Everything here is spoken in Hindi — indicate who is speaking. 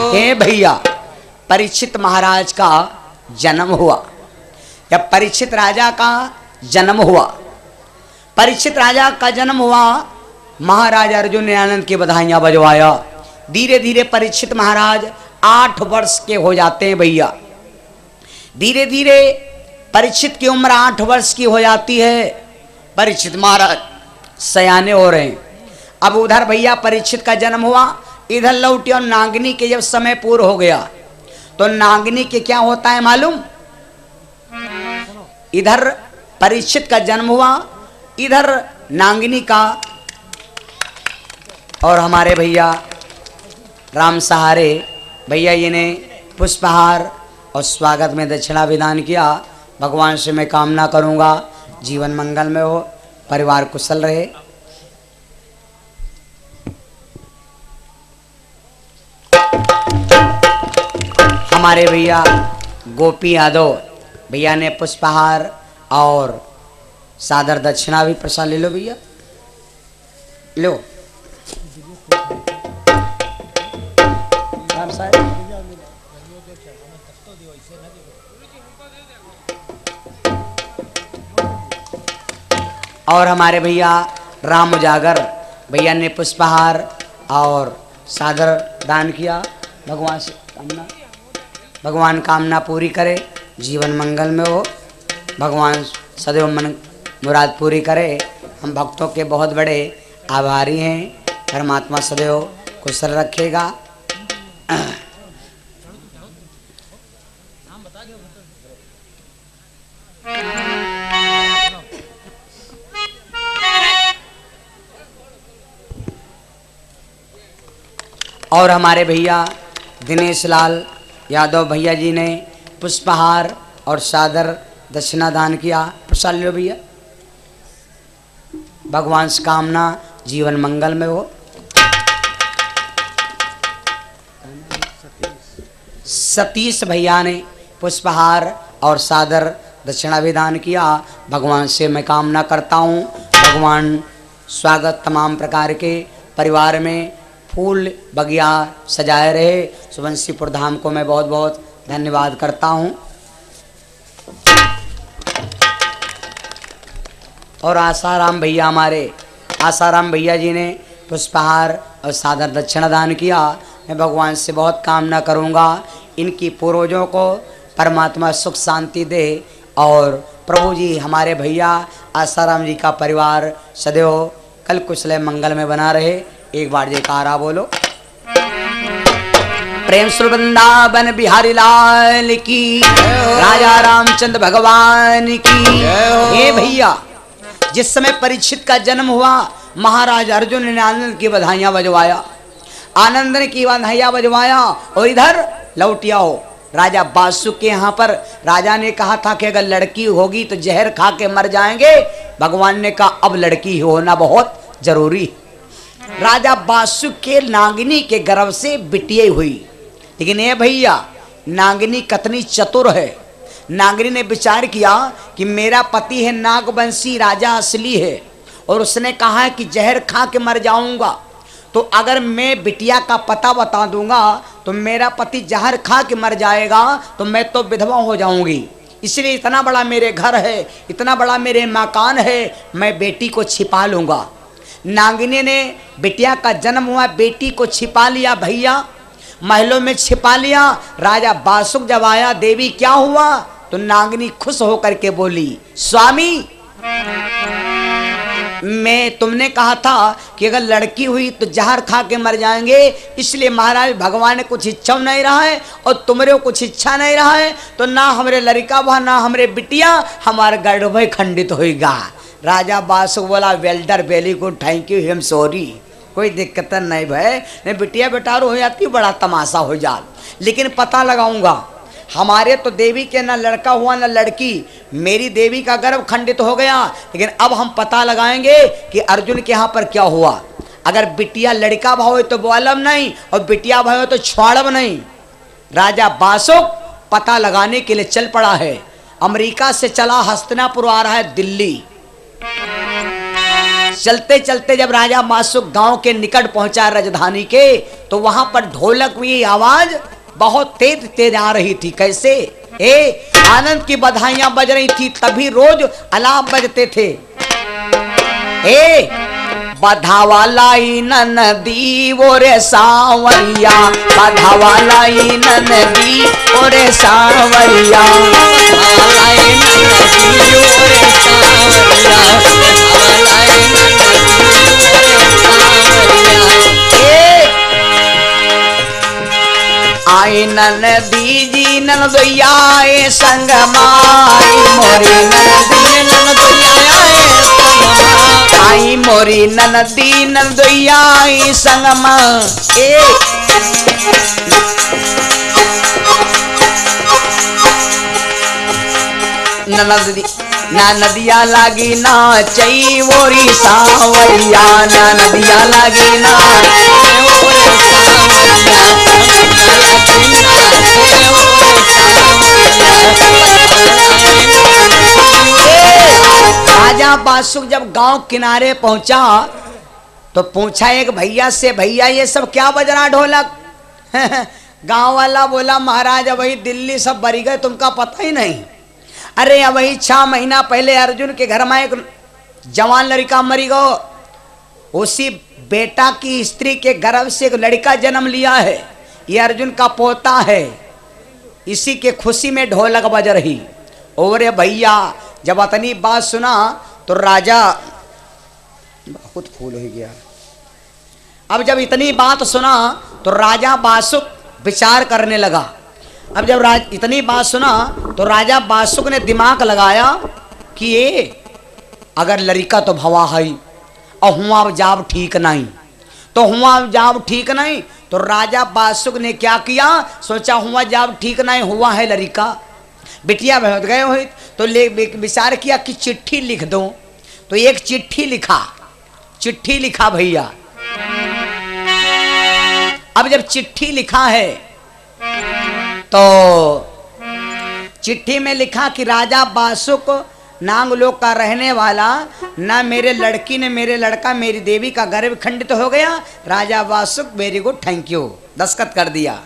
Speaker 1: हे भैया, परीक्षित महाराज का जन्म हुआ, या परीक्षित राजा का जन्म हुआ। परीक्षित राजा का जन्म हुआ, महाराज अर्जुन ने आनंद की बधाइयां बजवाया। धीरे धीरे परीक्षित महाराज 8 वर्ष के हो जाते हैं भैया। धीरे धीरे परीक्षित की उम्र 8 वर्ष की हो जाती है। परीक्षित महाराज सयाने हो रहे हैं। अब उधर भैया परीक्षित का जन्म हुआ, इधर लौटे और नागनी के जब समय पूर्ण हो गया तो नागनी के क्या होता है मालूम? इधर परीक्षित का जन्म हुआ, इधर नागनी का, और हमारे भैया राम सहारे भैया ये ने पुष्पहार और स्वागत में दक्षिणा विधान किया। भगवान से मैं कामना करूंगा जीवन मंगल में हो, परिवार कुशल रहे। हमारे भैया गोपी यादव भैया ने पुष्पहार और सादर दक्षिणा भी प्रसाद ले लो भैया, लो। राम साहब और हमारे भैया राम उजागर भैया ने पुष्पहार और सादर दान किया। भगवान से कामना, भगवान कामना पूरी करे, जीवन मंगल में हो, भगवान सदैव मन मुराद पूरी करे। हम भक्तों के बहुत बड़े आभारी हैं, परमात्मा सदैव कुशल रखेगा। और हमारे भैया दिनेश लाल यादव भैया जी ने पुष्पहार और सादर दक्षिणा दान किया। प्रसाद लो भैया, भगवान से कामना जीवन मंगल में हो। सतीश भैया ने पुष्पहार और सादर दक्षिणा भी दान किया। भगवान से मैं कामना करता हूँ भगवान स्वागत तमाम प्रकार के परिवार में फूल बगिया सजाए रहे। सुबंसीपुर धाम को मैं बहुत बहुत धन्यवाद करता हूँ। और आसाराम भैया, हमारे आसाराम भैया जी ने पुष्पहार और सादर दक्षिणा दान किया। मैं भगवान से बहुत कामना करूँगा इनकी पूर्वजों को परमात्मा सुख शांति दे, और प्रभु जी हमारे भैया आसाराम जी का परिवार सदैव कल कुशल मंगल में बना रहे। एक बार जयकारा बोलो। प्रेम सुर वृंदावन बिहारी लाल की, राजा रामचंद्र भगवान की। हे भैया, जिस समय परीक्षित का जन्म हुआ, महाराज अर्जुन ने आनंद की बधाइयां बजवाया, आनंद की बधाइयां बजवाया। और इधर लौट आओ राजा बासु के यहाँ पर राजा ने कहा था कि अगर लड़की होगी तो जहर खा के मर जाएंगे। भगवान ने कहा अब लड़की होना बहुत जरूरी। राजा बासु के नागिनी के गर्भ से बिटिया हुई। लेकिन ये भैया नागिनी कतनी चतुर है। नागिनी ने विचार किया कि मेरा पति है नागवंशी राजा असली है, और उसने कहा है कि जहर खा के मर जाऊंगा, तो अगर मैं बिटिया का पता बता दूंगा तो मेरा पति जहर खा के मर जाएगा, तो मैं तो विधवा हो जाऊंगी। इसलिए इतना बड़ा मेरे घर है, इतना बड़ा मेरे मकान है, मैं बेटी को छिपा लूंगा। नागिनी ने बिटिया का जन्म हुआ, बेटी को छिपा लिया भैया, महलों में छिपा लिया। राजा बासुक जब आया, देवी क्या हुआ? तो नागिनी खुश होकर के बोली, स्वामी मैं तुमने कहा था कि अगर लड़की हुई तो जहर खा के मर जाएंगे, इसलिए महाराज भगवान ने कुछ इच्छा नहीं रहा है और तुम्हारे कुछ इच्छा नहीं रहा है, तो ना हमारे लड़का भा ना हमारे बिटिया, हमारा गर्भ खंडित होगा। राजा बासु बोला, welder very good, thank you, हम सॉरी, कोई दिक्कत नहीं भाई, नहीं बिटिया बेटारो हो जाती बड़ा तमाशा हो जा, लेकिन पता लगाऊंगा। हमारे तो देवी के ना लड़का हुआ ना लड़की, मेरी देवी का गर्भ खंडित हो गया, लेकिन अब हम पता लगाएंगे कि अर्जुन के यहाँ पर क्या हुआ। अगर बिटिया लड़का भाव हो तो बोलब नहीं, और बिटिया भाव हो तो छुआड़ब नहीं। राजा बासुक पता लगाने के लिए चल पड़ा है। अमेरिका से चला हस्तिनापुर आ रहा है दिल्ली। चलते चलते जब राजा बासुक गांव के निकट पहुंचा राजधानी के, तो वहां पर ढोलक की आवाज बहुत तेज तेज आ रही थी। कैसे? आनंद की बधाइयां बज रही थी, तभी रोज अलाप बजते थे। बधावा लाई नदी ओरे सावरिया, बधावा लाई नदी ओरे सावरिया, आई नदी जी ननदोया संग माई मोरी नदी ननदोया आई मोरी ननदी ननदोया संगमा। ना नदिया लागी ना चई मोरी सावरिया, ना नदिया लागी ना राजा बासुक जब गांव किनारे पहुंचा तो पूछा एक भैया से, भैया ये सब क्या बज रहा ढोलक? गांव वाला बोला, महाराज वही दिल्ली सब बरी गए, तुमका पता ही नहीं। अरे वही 6 महीना पहले अर्जुन के घर में एक जवान लड़का मरी गो, उसी बेटा की स्त्री के गर्भ से एक लड़का जन्म लिया है, ये अर्जुन का पोता है, इसी के खुशी में ढोलक बज रही। और भैया जब इतनी बात सुना तो राजा बहुत फूल हो गया। अब जब इतनी बात सुना तो राजा बासुक विचार करने लगा। अब जब इतनी बात सुना तो राजा बासुक ने दिमाग लगाया कि ये अगर लड़का तो भवा है और हुआ जाब ठीक नहीं, तो हुआ जाब ठीक नहीं, तो राजा बासुक ने क्या किया, सोचा हुआ जाब ठीक नहीं, हुआ है लड़का, बिटिया बहुत गए हुए, तो विचार किया कि चिट्ठी लिख दूं। तो एक चिट्ठी लिखा भैया। अब जब चिट्ठी लिखा है तो चिट्ठी में लिखा कि राजा बासुक नांगलोक का रहने वाला, ना मेरे लड़की ने मेरे लड़का मेरी देवी का गर्भ खंडित हो गया, राजा बासुक वेरी गुड थैंक यू, दस्तखत कर दिया।